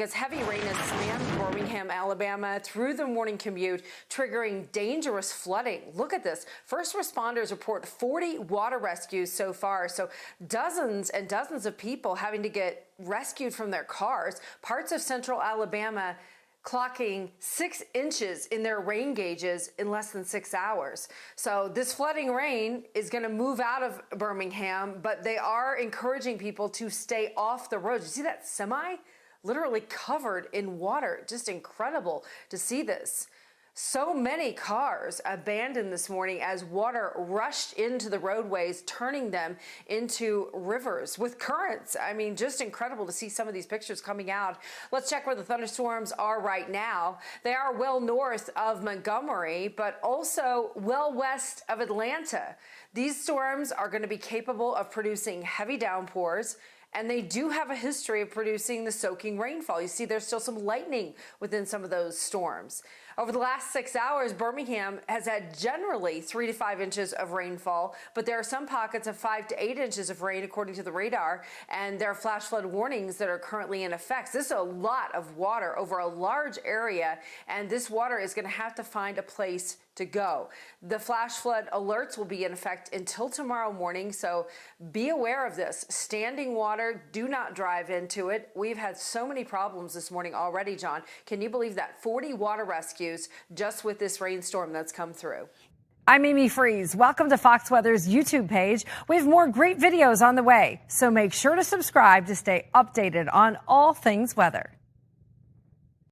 As heavy rain has slammed Birmingham, Alabama through the morning commute, triggering dangerous flooding. Look at this. First responders report 40 water rescues so far. So dozens and dozens of people having to get rescued from their cars. Parts of central Alabama clocking 6 inches in their rain gauges in less than 6 hours. So this flooding rain is going to move out of Birmingham, but they are encouraging people to stay off the roads. You see that semi? Literally covered in water. Just incredible to see this. So many cars abandoned this morning as water rushed into the roadways, turning them into rivers with currents. I mean, just incredible to see some of these pictures coming out. Let's check where the thunderstorms are right now. They are well north of Montgomery, but also well west of Atlanta. These storms are going to be capable of producing heavy downpours, and they do have a history of producing the soaking rainfall. You see, there's still some lightning within some of those storms. Over the last 6 hours, Birmingham has had generally 3 to 5 inches of rainfall, but there are some pockets of 5 to 8 inches of rain according to the radar, and there are flash flood warnings that are currently in effect. This is a lot of water over a large area, and this water is going to have to find a place to go. The flash flood alerts will be in effect until tomorrow morning, so be aware of this. Standing water, do not drive into it. We've had so many problems this morning already, John. Can you believe that? 40 water rescues just with this rainstorm that's come through. I'm Amy Freeze. Welcome to Fox Weather's YouTube page. We have more great videos on the way, so make sure to subscribe to stay updated on all things weather.